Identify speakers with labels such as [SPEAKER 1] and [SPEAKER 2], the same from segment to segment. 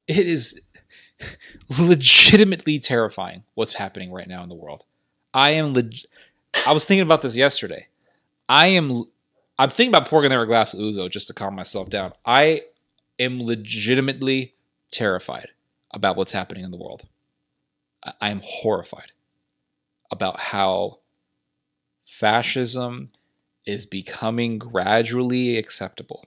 [SPEAKER 1] It is legitimately terrifying what's happening right now in the world. I was thinking about this yesterday. I'm thinking about pouring another glass of ouzo just to calm myself down. I am legitimately terrified about what's happening in the world. I am horrified about how fascism is becoming gradually acceptable.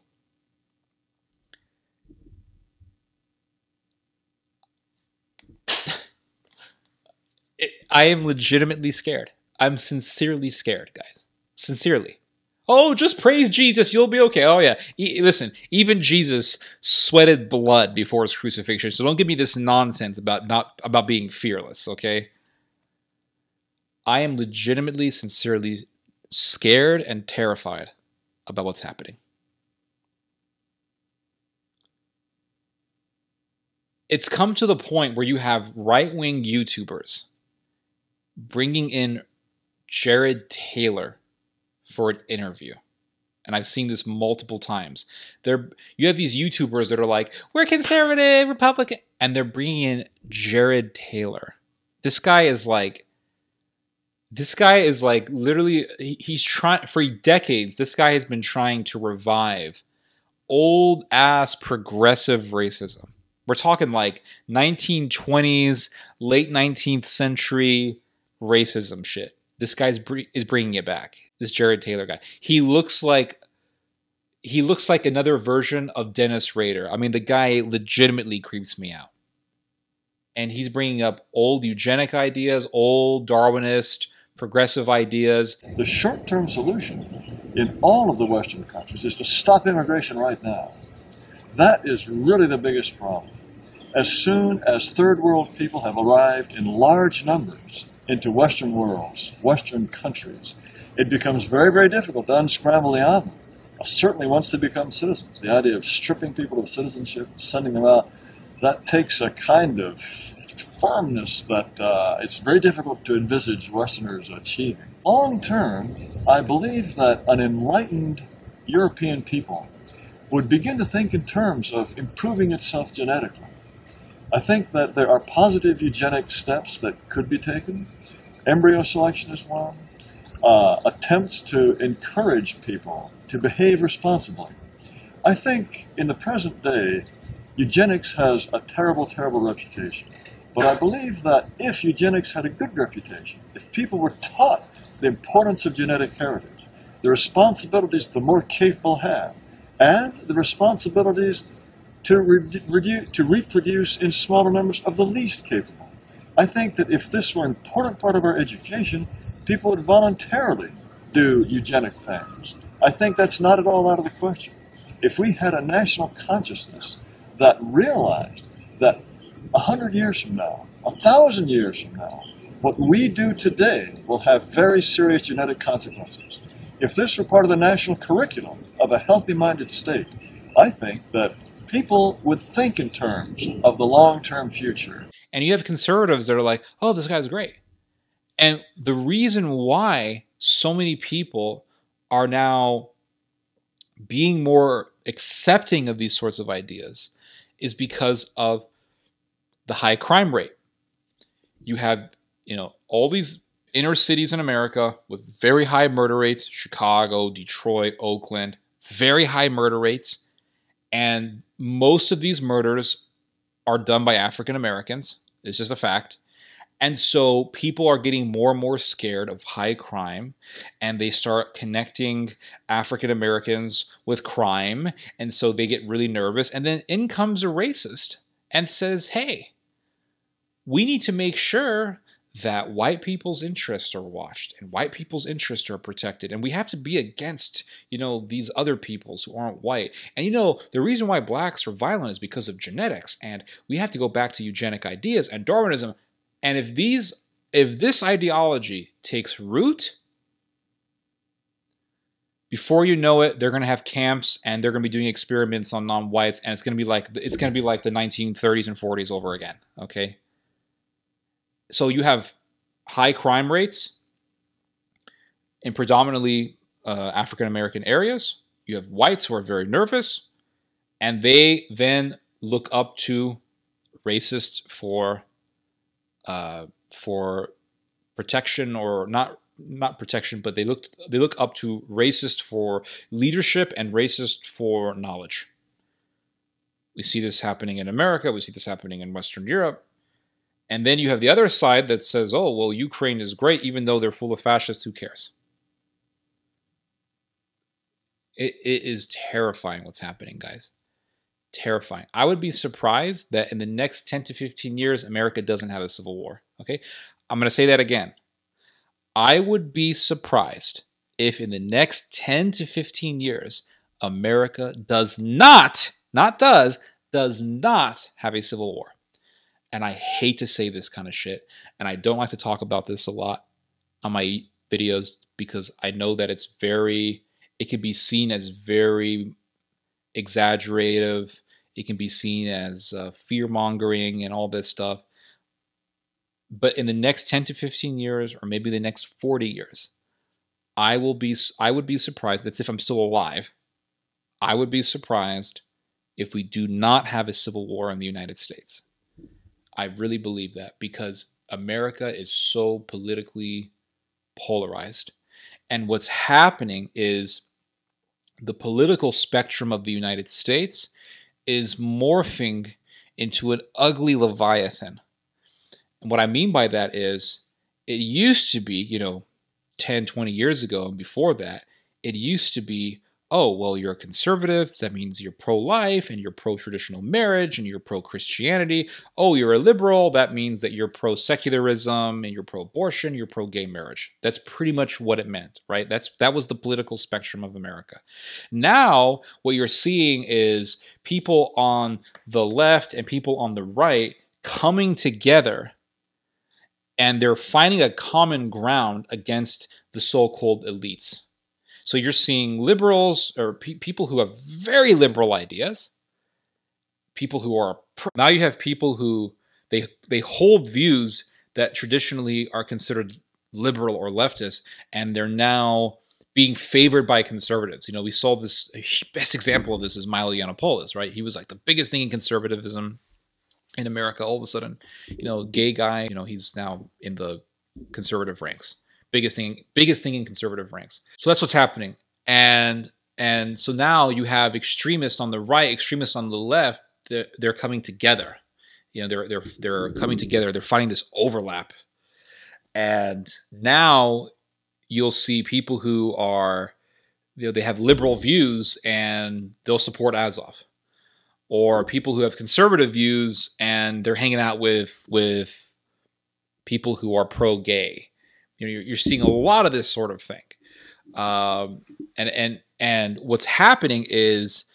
[SPEAKER 1] I am legitimately scared. I'm sincerely scared, guys. Sincerely. Oh, just praise Jesus. You'll be okay. Oh, yeah. Listen, even Jesus sweated blood before his crucifixion. So don't give me this nonsense about being fearless, okay? I am legitimately, sincerely scared and terrified about what's happening. It's come to the point where you have right-wing YouTubers bringing in Jared Taylor for an interview. And I've seen this multiple times. You have these YouTubers that are like, we're conservative, Republican, and they're bringing in Jared Taylor. This guy is like literally, he's trying, for decades, this guy has been trying to revive old ass progressive racism. We're talking like 1920s, late 19th century racism shit. This guy's is bringing it back. This Jared Taylor guy. He looks like another version of Dennis Rader. I mean, the guy legitimately creeps me out. And he's bringing up old eugenic ideas, old Darwinist, progressive ideas.
[SPEAKER 2] The short-term solution in all of the Western countries is to stop immigration right now. That is really the biggest problem. As soon as third world people have arrived in large numbers into Western worlds, Western countries, it becomes very, very difficult to unscramble the oven. Certainly once they become citizens. The idea of stripping people of citizenship, sending them out, that takes a kind of firmness that it's very difficult to envisage Westerners achieving. Long term, I believe that an enlightened European people would begin to think in terms of improving itself genetically. I think that there are positive eugenic steps that could be taken. Embryo selection is one. Attempts to encourage people to behave responsibly. I think in the present day, eugenics has a terrible, terrible reputation. But I believe that if eugenics had a good reputation, if people were taught the importance of genetic heritage, the responsibilities the more capable have, and the responsibilities to reproduce in smaller numbers of the least capable. I think that if this were an important part of our education, people would voluntarily do eugenic things. I think that's not at all out of the question. If we had a national consciousness that realized that 100 years from now, 1,000 years from now, what we do today will have very serious genetic consequences. If this were part of the national curriculum of a healthy-minded state, I think that people would think in terms of the long-term future.
[SPEAKER 1] And you have conservatives that are like, oh, this guy's great. And the reason why so many people are now being more accepting of these sorts of ideas is because of the high crime rate. You have, all these inner cities in America with very high murder rates, Chicago, Detroit, Oakland, very high murder rates. And most of these murders are done by African Americans. It's just a fact. And so people are getting more and more scared of high crime, and they start connecting African Americans with crime. And so they get really nervous. And then in comes a racist and says, hey, we need to make sure that white people's interests are watched and white people's interests are protected. And we have to be against, these other peoples who aren't white. And, the reason why blacks are violent is because of genetics. And we have to go back to eugenic ideas and Darwinism. And if this ideology takes root, before you know it, they're going to have camps and they're going to be doing experiments on non-whites, and it's going to be like the 1930s and 40s over again. Okay, so you have high crime rates in predominantly African American areas. You have whites who are very nervous, and they then look up to racist for protection, or not protection, but they look up to racist for leadership and racist for knowledge. We see this happening in America. We see this happening in Western Europe. And then you have the other side that says, oh, well, Ukraine is great, even though they're full of fascists. Who cares? It is terrifying what's happening, guys. Terrifying. I would be surprised that in the next 10 to 15 years, America doesn't have a civil war. Okay? I'm going to say that again. I would be surprised if in the next 10 to 15 years, America does not have a civil war. And I hate to say this kind of shit, and I don't like to talk about this a lot on my videos because I know that it can be seen as very exaggerative. It can be seen as fear-mongering and all this stuff. But in the next 10 to 15 years, or maybe the next 40 years, I would be surprised. That's if I'm still alive. I would be surprised if we do not have a civil war in the United States. I really believe that because America is so politically polarized. And what's happening is the political spectrum of the United States is morphing into an ugly leviathan. And what I mean by that is it used to be, 10, 20 years ago and before that, it used to be, oh, well, you're a conservative. That means you're pro-life and you're pro-traditional marriage and you're pro-Christianity. Oh, you're a liberal. That means that you're pro-secularism and you're pro-abortion, you're pro-gay marriage. That's pretty much what it meant, right? That was the political spectrum of America. Now, what you're seeing is people on the left and people on the right coming together, and they're finding a common ground against the so-called elites. So you're seeing liberals or people who have very liberal ideas, people who are now you have people who they hold views that traditionally are considered liberal or leftist, and they're now being favored by conservatives. We saw this best example of this is Milo Yiannopoulos, right? He was like the biggest thing in conservatism in America. All of a sudden, gay guy, he's now in the conservative ranks. Biggest thing in conservative ranks. So that's what's happening. And so now you have extremists on the right, extremists on the left. They're coming together. They're coming together. They're finding this overlap. And now you'll see people who are, they have liberal views and they'll support Azov, or people who have conservative views and they're hanging out with people who are pro-gay. You're seeing a lot of this sort of thing, and what's happening is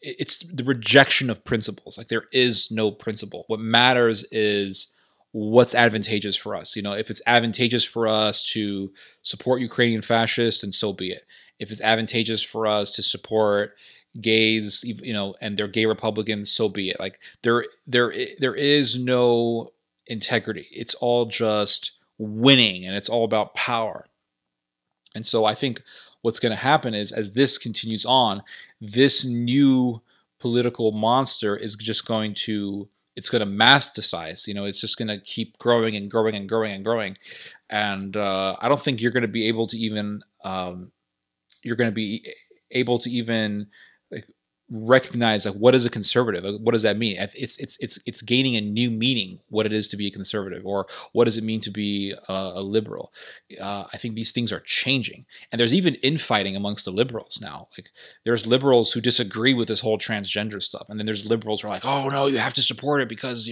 [SPEAKER 1] it's the rejection of principles. Like there is no principle. What matters is what's advantageous for us. If it's advantageous for us to support Ukrainian fascists, then so be it. If it's advantageous for us to support gays, and they're gay Republicans, so be it. Like there is no integrity. It's all just winning, and it's all about power. And so I think what's going to happen is, as this continues on, this new political monster is just going to masticize. It's just going to keep growing and growing and growing and growing. And I don't think you're going to be able to even recognize what is a conservative. What does that mean? It's gaining a new meaning, what it is to be a conservative, or what does it mean to be a liberal. I think these things are changing, and there's even infighting amongst the liberals now. Like there's liberals who disagree with this whole transgender stuff, and then there's liberals who are like, oh no, you have to support it because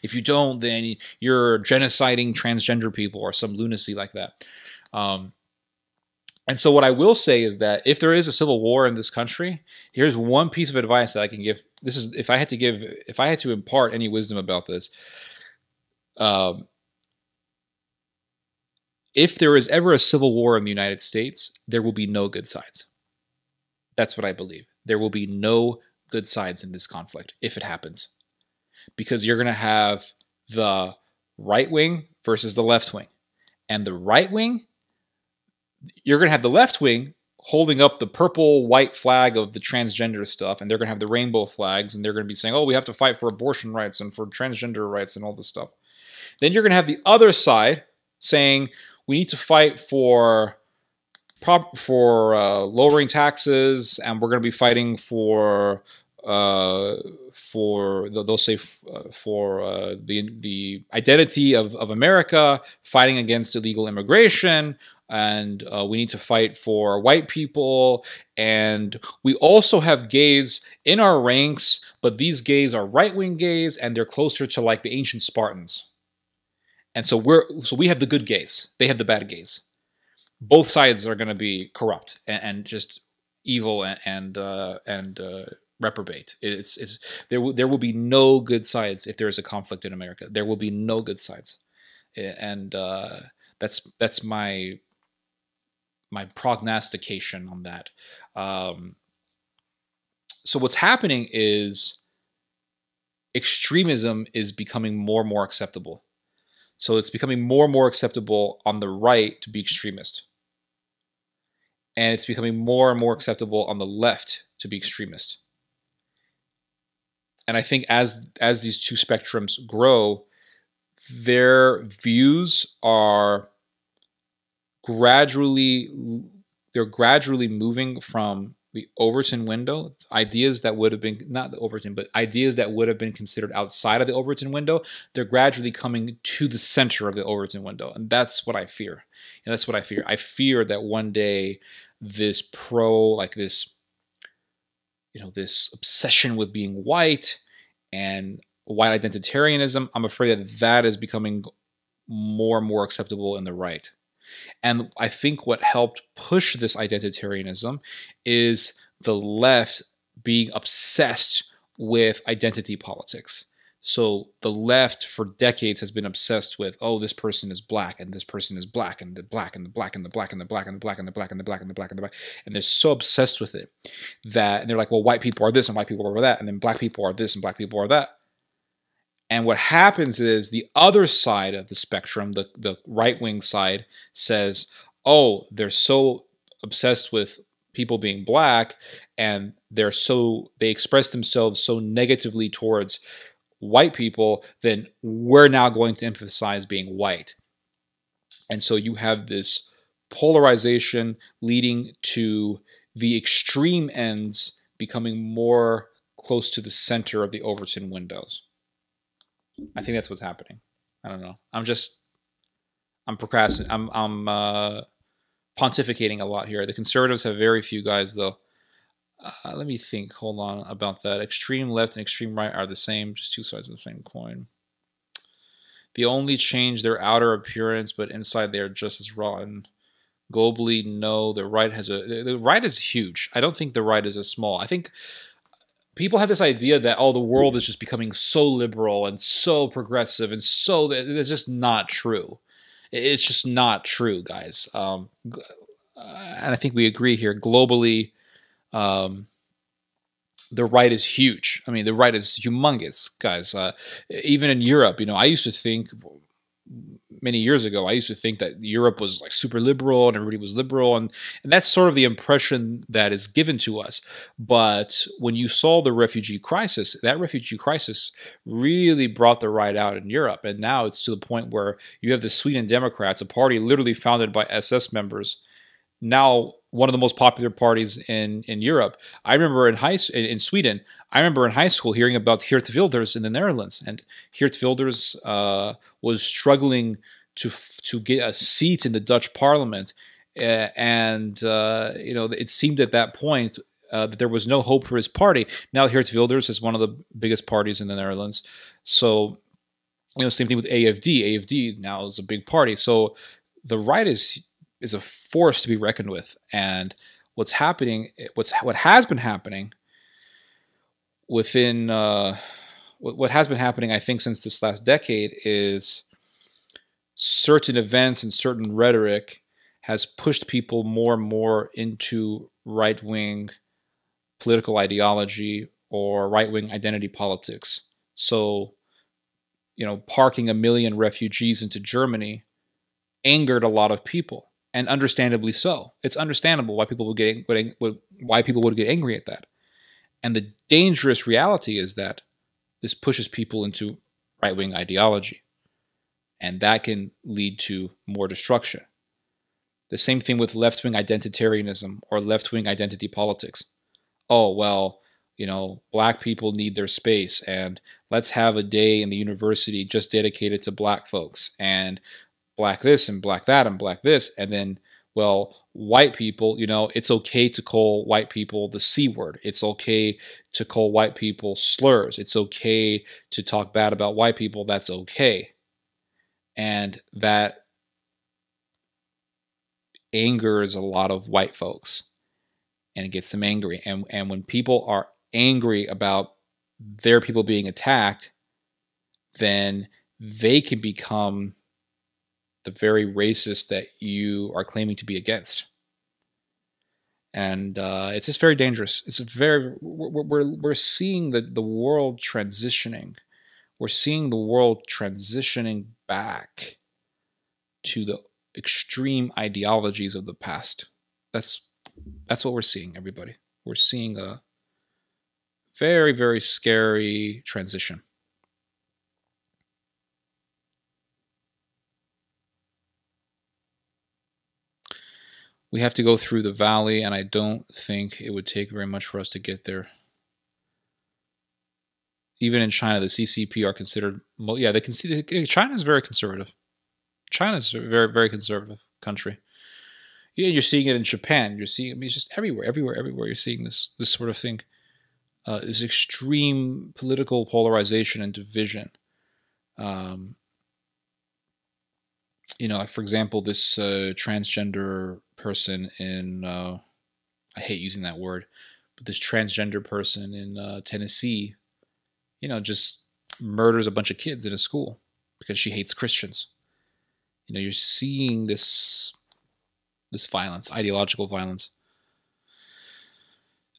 [SPEAKER 1] if you don't, then you're genociding transgender people or some lunacy like that. And so what I will say is that if there is a civil war in this country, here's one piece of advice that I can give. This is if I had to impart any wisdom about this. If there is ever a civil war in the United States, there will be no good sides. That's what I believe. There will be no good sides in this conflict if it happens. Because you're going to have the right wing versus the left wing. And the right wing, you're going to have the left wing holding up the purple white flag of the transgender stuff, and they're going to have the rainbow flags, and they're going to be saying, oh, we have to fight for abortion rights and for transgender rights and all this stuff. Then you're going to have the other side saying we need to fight for lowering taxes, and we're going to be fighting for they'll say for the identity of America, fighting against illegal immigration, and we need to fight for white people, and we also have gays in our ranks, but these gays are right-wing gays, and they're closer to like the ancient Spartans, and so we have the good gays, they have the bad gays. Both sides are going to be corrupt and just evil and reprobate. There will be no good sides if there is a conflict in America. There will be no good sides, and that's my prognostication on that. So what's happening is extremism is becoming more and more acceptable. So it's becoming more and more acceptable on the right to be extremist. And it's becoming more and more acceptable on the left to be extremist. And I think as these two spectrums grow, their views are gradually moving from the Overton window, ideas that would have been, not the Overton, but ideas that would have been considered outside of the Overton window, they're gradually coming to the center of the Overton window. And that's what I fear. And that's what I fear. I fear that one day this this obsession with being white and white identitarianism, I'm afraid that is becoming more and more acceptable in the right. And I think what helped push this identitarianism is the left being obsessed with identity politics. So the left for decades has been obsessed with, oh, this person is black and this person is black and the black and the black and the black and the black and the black and the black and the black and the black and the black. And they're so obsessed with it that, and they're like, well, white people are this and white people are that, and then black people are this and black people are that. And what happens is the other side of the spectrum, the right-wing side, says, oh, they're so obsessed with people being black and they express themselves so negatively towards white people, then we're now going to emphasize being white. And so you have this polarization leading to the extreme ends becoming more close to the center of the Overton windows. I think that's what's happening. I don't know. I'm procrastinating. I'm pontificating a lot here. The conservatives have very few guys, though. Let me think. Hold on about that. Extreme left and extreme right are the same, just two sides of the same coin. They only change their outer appearance, but inside they are just as rotten. Globally, no. The right is huge. I don't think the right is as small. I think people have this idea that, oh, the world is just becoming so liberal and so progressive and so... It's just not true. It's just not true, guys. And I think we agree here. Globally, the right is huge. I mean, the right is humongous, guys. Even in Europe, I used to think... Many years ago, I used to think that Europe was like super liberal and everybody was liberal, and that's sort of the impression that is given to us. But when you saw the refugee crisis, that refugee crisis really brought the right out in Europe, and now it's to the point where you have the Sweden Democrats, a party literally founded by SS members, now one of the most popular parties in Europe. I remember in Sweden, I remember in high school hearing about Geert Wilders in the Netherlands, and Geert Wilders was struggling to get a seat in the Dutch parliament, and it seemed at that point that there was no hope for his party. Now Geert Wilders is one of the biggest parties in the Netherlands, so same thing with AFD. AFD now is a big party, so the right is a force to be reckoned with, and what has been happening within what has been happening, I think, since this last decade is certain events and certain rhetoric has pushed people more and more into right-wing political ideology or right-wing identity politics. So, parking 1 million refugees into Germany angered a lot of people. and understandably so. It's understandable why people would get angry at that. And the dangerous reality is that this pushes people into right-wing ideology, and that can lead to more destruction. The same thing with left-wing identitarianism or left-wing identity politics. Oh, well, black people need their space, and let's have a day in the university just dedicated to black folks, and black this and black that and black this. And then, well, white people, it's okay to call white people the C word. It's okay to call white people slurs. It's okay to talk bad about white people. That's okay. And that angers a lot of white folks, and it gets them angry. And when people are angry about their people being attacked, then they can become the very racist that you are claiming to be against. And it's just very dangerous. We're seeing the world transitioning. We're seeing the world transitioning back to the extreme ideologies of the past. That's what we're seeing, everybody. We're seeing a very, very scary transition. We have to go through the valley, and I don't think it would take very much for us to get there. Even in China, the CCP are considered, they can see China is very conservative. China is a very, very conservative country. Yeah, you're seeing it in Japan. You're seeing, it's just everywhere. You're seeing this sort of thing. This extreme political polarization and division. For example, this transgender person in, I hate using that word, but this transgender person in Tennessee, just murders a bunch of kids in a school because she hates Christians. You're seeing this violence, ideological violence.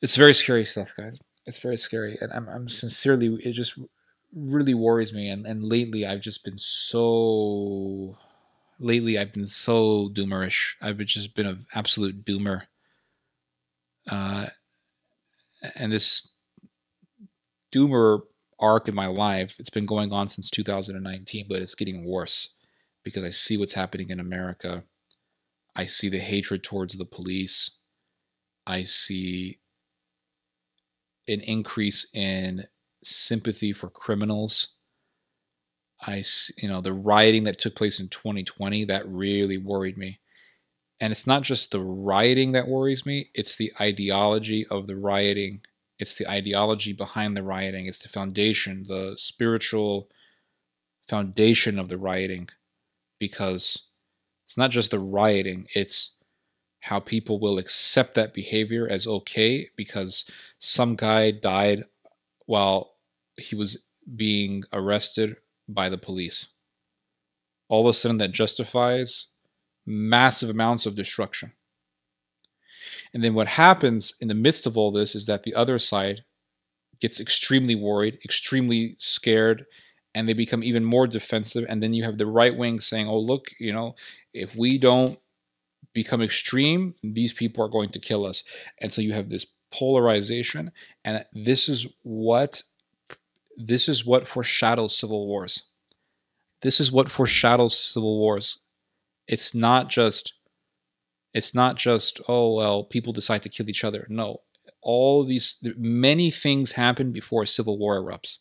[SPEAKER 1] It's very scary stuff, guys. It's very scary, and I'm sincerely, it just really worries me. And lately, I've been so doomerish. I've just been an absolute doomer. And this doomer arc in my life, it's been going on since 2019, but it's getting worse because I see what's happening in America. I see the hatred towards the police. I see an increase in sympathy for criminals. The rioting that took place in 2020, that really worried me. And it's not just the rioting that worries me, it's the ideology of the rioting. It's the ideology behind the rioting. It's the foundation, the spiritual foundation of the rioting. Because it's not just the rioting, it's how people will accept that behavior as okay because some guy died while he was being arrested by the police. All of a sudden that justifies massive amounts of destruction. And then what happens in the midst of all this is that the other side gets extremely worried, extremely scared, and they become even more defensive. And then you have the right wing saying, oh, look, if we don't become extreme, these people are going to kill us. And so you have this polarization, and this is what foreshadows civil wars. This is what foreshadows civil wars. It's not just, oh, well, people decide to kill each other. No, many things happen before a civil war erupts.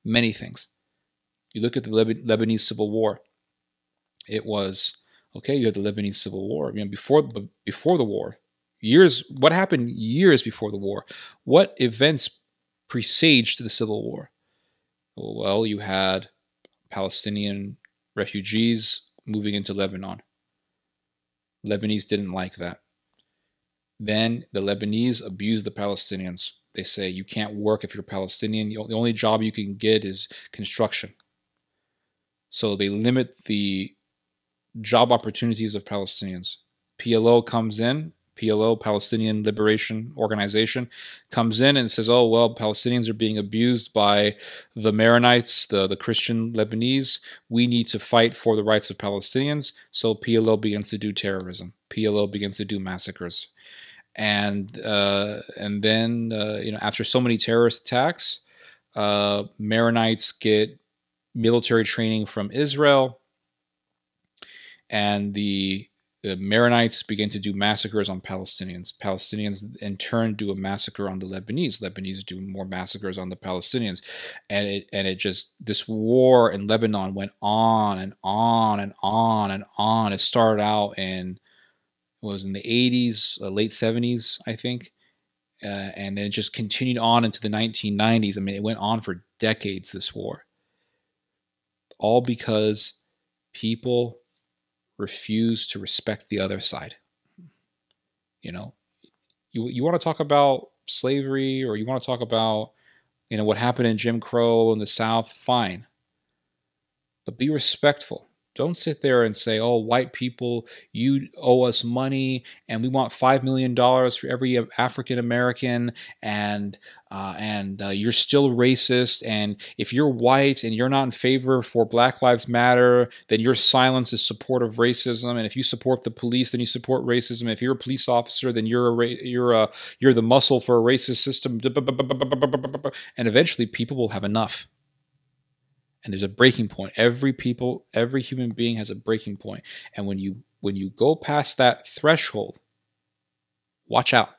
[SPEAKER 1] Many things. You look at the Lebanese Civil War. It was, okay, you had the Lebanese Civil War. Before the war, what happened years before the war? What events presaged the Civil War? Well, you had Palestinian refugees moving into Lebanon. Lebanese didn't like that. Then the Lebanese abused the Palestinians. They say, you can't work if you're Palestinian. The only job you can get is construction. So they limit the job opportunities of Palestinians. PLO comes in, PLO, Palestinian Liberation Organization, comes in and says, oh, well, Palestinians are being abused by the Maronites, the Christian Lebanese. We need to fight for the rights of Palestinians. So PLO begins to do terrorism. PLO begins to do massacres. And then, after so many terrorist attacks, Maronites get military training from Israel, and the Maronites begin to do massacres on Palestinians. Palestinians, in turn, do a massacre on the Lebanese. Lebanese do more massacres on the Palestinians, and this war in Lebanon went on and on and on and on. It started out in the 80s, late 70s, I think, and then it just continued on into the 1990s. I mean, it went on for decades. This war, all because people refuse to respect the other side. You want to talk about slavery, or you want to talk about what happened in Jim Crow in the South, fine, but be respectful. Don't sit there and say, oh, white people, you owe us money and we want $5 million for every African American, and you're still racist. And if you're white and you're not in favor for Black Lives Matter, then your silence is support of racism. And if you support the police, then you support racism. If you're a police officer, then you're the muscle for a racist system. And eventually people will have enough. And there's a breaking point. Every human being has a breaking point. And when you go past that threshold, watch out.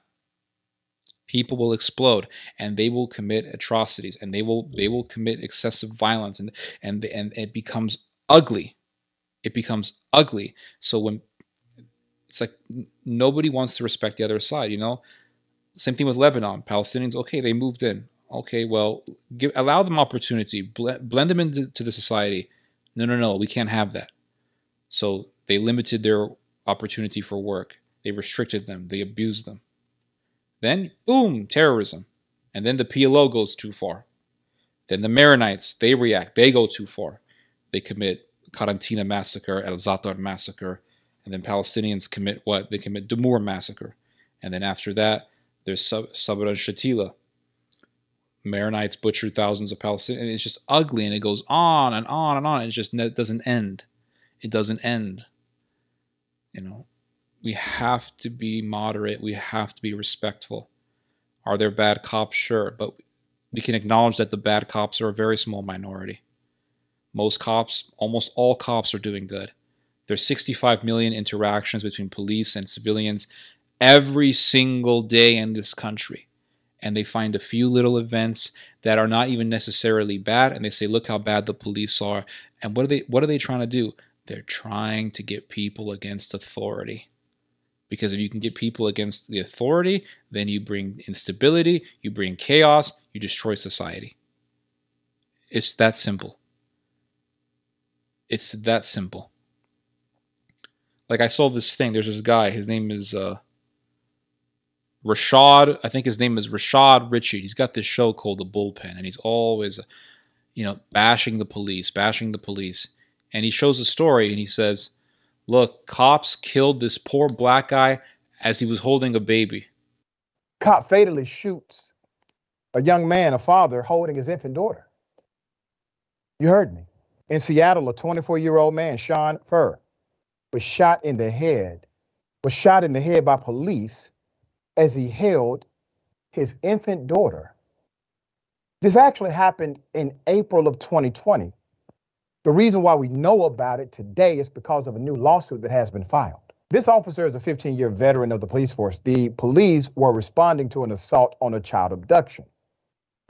[SPEAKER 1] People will explode, and they will commit atrocities, and they will commit excessive violence, and it becomes ugly. It becomes ugly. So when it's like nobody wants to respect the other side, Same thing with Lebanon. Palestinians, okay, they moved in. Okay, well, allow them opportunity. Blend them into the society. No, we can't have that. So they limited their opportunity for work. They restricted them. They abused them. Then, boom, terrorism. And then the PLO goes too far. Then the Maronites, they react. They go too far. They commit Karantina massacre, El Zatar massacre. And then Palestinians commit what? They commit Damour massacre. And then after that, there's Sabra and Shatila. Maronites butchered thousands of Palestinians, and it's just ugly, and it goes on and on and on. It doesn't end. It doesn't end. We have to be moderate. We have to be respectful. Are there bad cops? Sure, but we can acknowledge that the bad cops are a very small minority. Most cops, almost all cops, are doing good. There's 65 million interactions between police and civilians every single day in this country. And they find a few little events that are not even necessarily bad, and they say, look how bad the police are. And what are they trying to do? They're trying to get people against authority. Because if you can get people against the authority, then you bring instability, you bring chaos, you destroy society. It's that simple. It's that simple. Like, I saw this thing. There's this guy. His name is Rashad, I think his name is Rashad Richey. He's got this show called The Bullpen, and he's always, bashing the police. And he shows a story, and he says, look, cops killed this poor black guy as he was holding a baby.
[SPEAKER 3] Cop fatally shoots a young man, a father, holding his infant daughter. You heard me. In Seattle, a 24-year-old man, Sean Furr, was shot in the head by police as he held his infant daughter. This actually happened in April of 2020. The reason why we know about it today is because of a new lawsuit that has been filed. This officer is a 15-year veteran of the police force. The police were responding to an assault on a child abduction.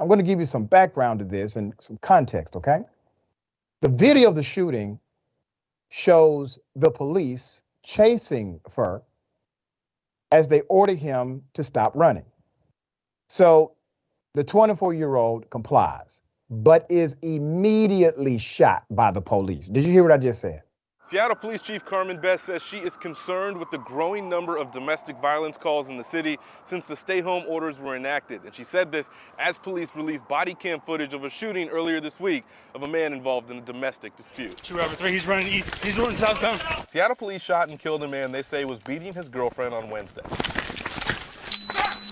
[SPEAKER 3] I'm going to give you some background to this and some context, okay? The video of the shooting shows the police chasing Furr as they order him to stop running. So the 24-year-old complies, but is immediately shot by the police. Did you hear what I just said?
[SPEAKER 4] Seattle Police Chief Carmen Best says she is concerned with the growing number of domestic violence calls in the city since the stay-home orders were enacted. And she said this as police released body cam footage of a shooting earlier this week of a man involved in a domestic dispute.
[SPEAKER 5] 2-3, he's running east. He's running southbound.
[SPEAKER 4] Seattle police shot and killed a man they say was beating his girlfriend on Wednesday.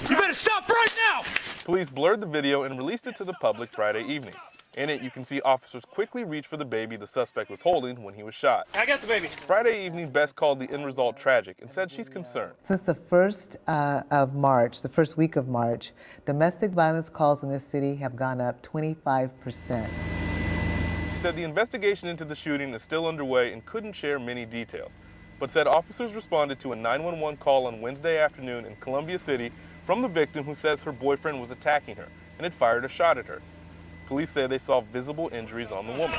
[SPEAKER 5] You better stop right now!
[SPEAKER 4] Police blurred the video and released it to the public Friday evening. In it, you can see officers quickly reach for the baby the suspect was holding when he was shot.
[SPEAKER 5] I got the baby.
[SPEAKER 4] Friday evening, Best called the end result tragic and said she's concerned.
[SPEAKER 6] Since the first of March, the first week of March, domestic violence calls in this city have gone up 25%.
[SPEAKER 4] She said the investigation into the shooting is still underway and couldn't share many details, but said officers responded to a 911 call on Wednesday afternoon in Columbia City from the victim who says her boyfriend was attacking her and had fired a shot at her. Police said they saw visible injuries on the woman.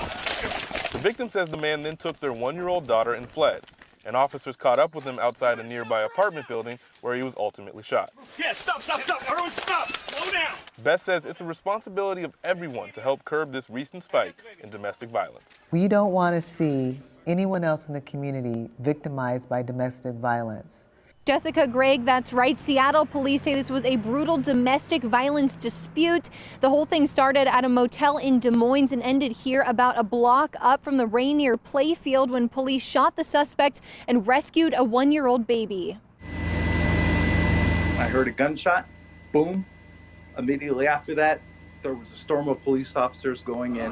[SPEAKER 4] The victim says the man then took their 1-year-old daughter and fled, and officers caught up with him outside a nearby apartment building where he was ultimately shot.
[SPEAKER 5] Yeah, stop. Everyone stop. Slow down.
[SPEAKER 4] Best says it's a responsibility of everyone to help curb this recent spike in domestic violence.
[SPEAKER 6] We don't want to see anyone else in the community victimized by domestic violence.
[SPEAKER 7] Jessica Gregg, that's right. Seattle police say this was a brutal domestic violence dispute. The whole thing started at a motel in Des Moines and ended here about a block up from the Rainier playfield when police shot the suspect and rescued a 1-year-old baby.
[SPEAKER 8] I heard a gunshot, boom. Immediately after that, there was a storm of police officers going in.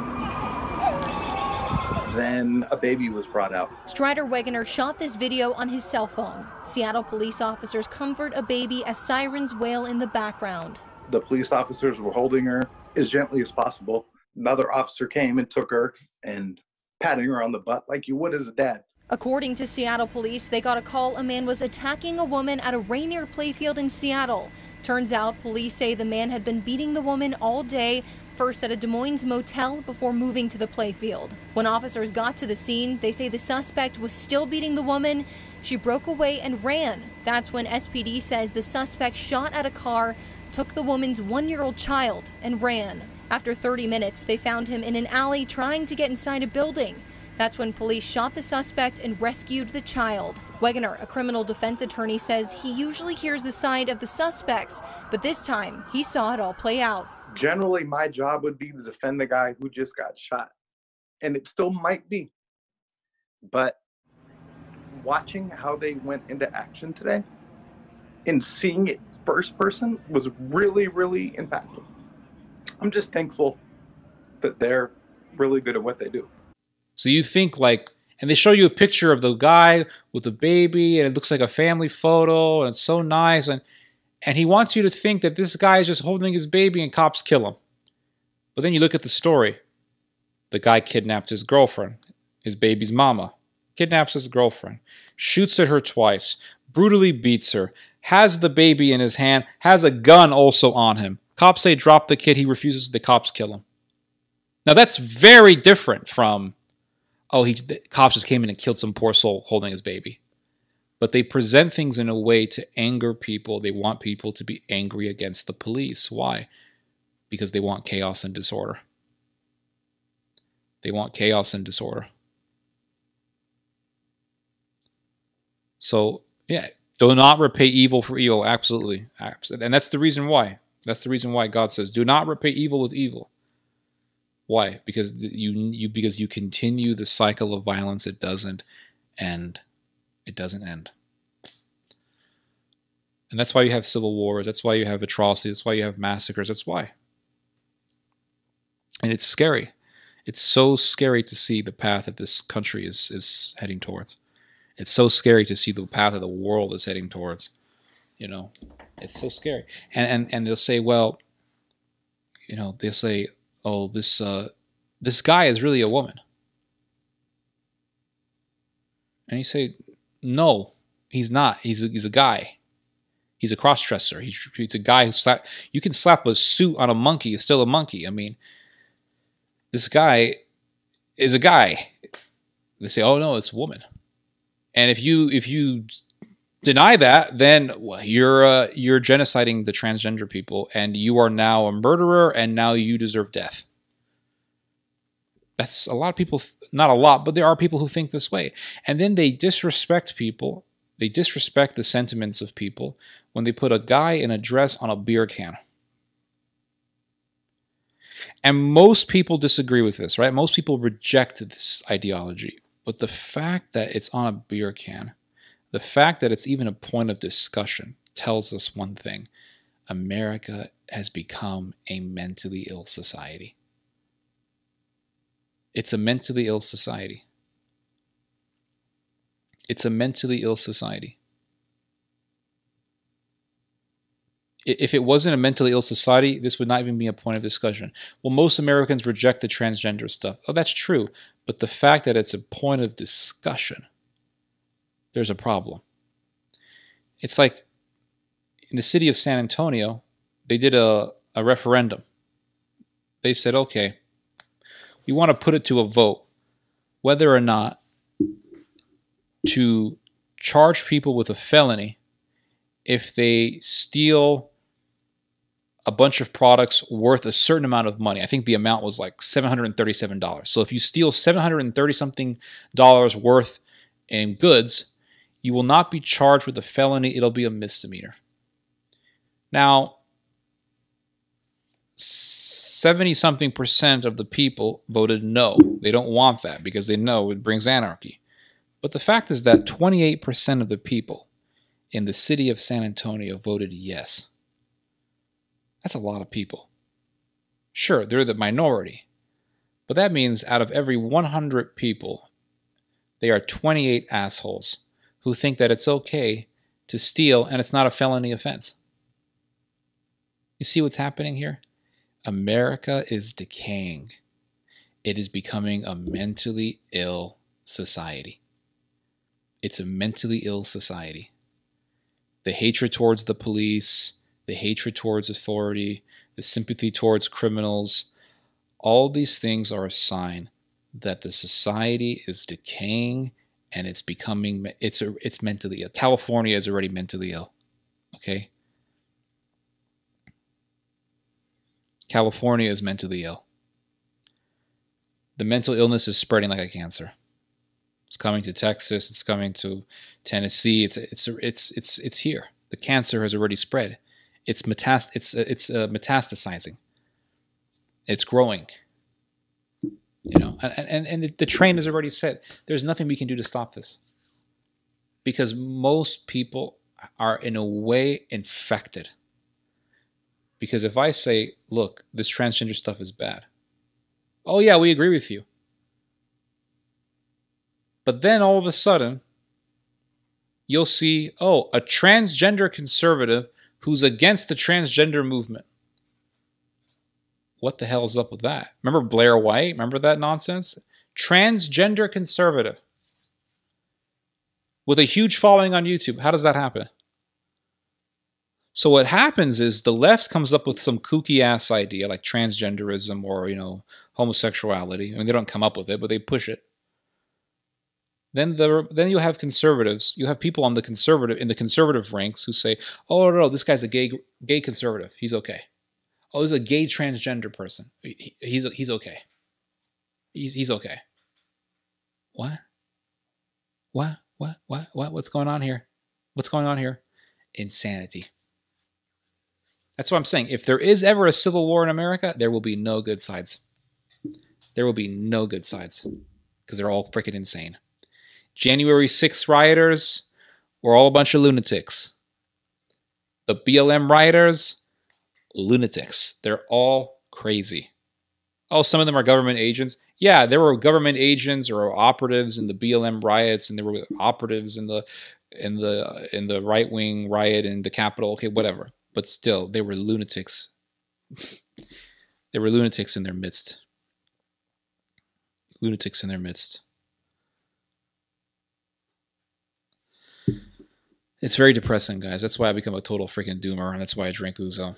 [SPEAKER 8] Then a baby was brought out.
[SPEAKER 7] Strider Wegener shot this video on his cell phone. Seattle police officers comfort a baby as sirens wail in the background.
[SPEAKER 8] The police officers were holding her as gently as possible. Another officer came and took her and patting her on the butt like you would as a dad.
[SPEAKER 7] According to Seattle police, they got a call a man was attacking a woman at a Rainier playfield in Seattle. Turns out police say the man had been beating the woman all day, first at a Des Moines motel before moving to the playfield. When officers got to the scene, they say the suspect was still beating the woman. She broke away and ran. That's when SPD says the suspect shot at a car, took the woman's 1-year-old child, and ran. After 30 minutes, they found him in an alley trying to get inside a building. That's when police shot the suspect and rescued the child. Wegener, a criminal defense attorney, says he usually hears the side of the suspects, but this time he saw it all play out.
[SPEAKER 8] Generally, my job would be to defend the guy who just got shot. And it still might be. But watching how they went into action today and seeing it first person was really, really impactful. I'm just thankful that they're really good at what they do.
[SPEAKER 1] So you think like, and they show you a picture of the guy with the baby, and it looks like a family photo, and it's so nice, and he wants you to think that this guy is just holding his baby and cops kill him. But then you look at the story. The guy kidnapped his girlfriend, his baby's mama, kidnaps his girlfriend, shoots at her twice, brutally beats her, has the baby in his hand, has a gun also on him. Cops say drop the kid, he refuses, the cops kill him. Now that's very different from, oh, the cops just came in and killed some poor soul holding his baby. But they present things in a way to anger people. They want people to be angry against the police. Why? Because they want chaos and disorder. They want chaos and disorder. So, yeah, do not repay evil for evil. Absolutely. And that's the reason why. That's the reason why God says, do not repay evil with evil. Why? Because you continue the cycle of violence. It doesn't end. It doesn't end. And that's why you have civil wars. That's why you have atrocities. That's why you have massacres. That's why. And it's scary. It's so scary to see the path that this country is heading towards. It's so scary to see the path that the world is heading towards. You know, it's so scary. And they'll say, well, you know, they'll say, oh, this guy is really a woman. And you say, no, he's not. He's a guy. He's a cross-dresser. He's a guy who you can slap a suit on a monkey. He's still a monkey. I mean, this guy is a guy. They say, oh no, it's a woman. And if you deny that, then you're genociding the transgender people, and you are now a murderer, and now you deserve death. That's a lot of people, not a lot, but there are people who think this way. And then they disrespect people. They disrespect the sentiments of people when they put a guy in a dress on a beer can. And most people disagree with this, right? Most people reject this ideology. But the fact that it's on a beer can, the fact that it's even a point of discussion tells us one thing. America has become a mentally ill society. It's a mentally ill society. It's a mentally ill society. If it wasn't a mentally ill society, this would not even be a point of discussion. Well, most Americans reject the transgender stuff. Oh, that's true. But the fact that it's a point of discussion, there's a problem. It's like in the city of San Antonio, they did a referendum. They said, okay, we want to put it to a vote whether or not to charge people with a felony if they steal a bunch of products worth a certain amount of money. I think the amount was like $737. So if you steal $730-something worth in goods, you will not be charged with a felony. It'll be a misdemeanor. Now, 70-something% of the people voted no. They don't want that because they know it brings anarchy. But the fact is that 28% of the people in the city of San Antonio voted yes. That's a lot of people. Sure, they're the minority. But that means out of every 100 people, there are 28 assholes who think that it's okay to steal and it's not a felony offense. You see what's happening here? America is decaying. It is becoming a mentally ill society. It's a mentally ill society. The hatred towards the police, the hatred towards authority, the sympathy towards criminals, all these things are a sign that the society is decaying and it's becoming, it's mentally ill. California is already mentally ill, okay? California is mentally ill. The mental illness is spreading like a cancer. It's coming to Texas. It's coming to Tennessee. It's here. The cancer has already spread. It's metastasizing. It's growing. You know, and the train is already set. There's nothing we can do to stop this, because most people are in a way infected. Because if I say, look, this transgender stuff is bad. Oh yeah, we agree with you. But then all of a sudden, you'll see, oh, a transgender conservative who's against the transgender movement. What the hell is up with that? Remember Blair White? Remember that nonsense? Transgender conservative with a huge following on YouTube. How does that happen? So what happens is the left comes up with some kooky ass idea like transgenderism or, you know, homosexuality. I mean, they don't come up with it, but they push it. Then you have conservatives. You have people in the conservative ranks who say, "Oh no, this guy's a gay conservative. He's okay. Oh, this is a gay transgender person. He's okay. He's okay." What? What's going on here? What's going on here? Insanity. That's what I'm saying. If there is ever a civil war in America, there will be no good sides. There will be no good sides because they're all freaking insane. January 6th rioters were all a bunch of lunatics. The BLM rioters, lunatics. They're all crazy. Oh, some of them are government agents. Yeah, there were government agents or operatives in the BLM riots, and there were operatives in the right-wing riot in the Capitol. Okay, whatever. But still, they were lunatics. They were lunatics in their midst. Lunatics in their midst. It's very depressing, guys. That's why I become a total freaking doomer, and that's why I drink Ouzo.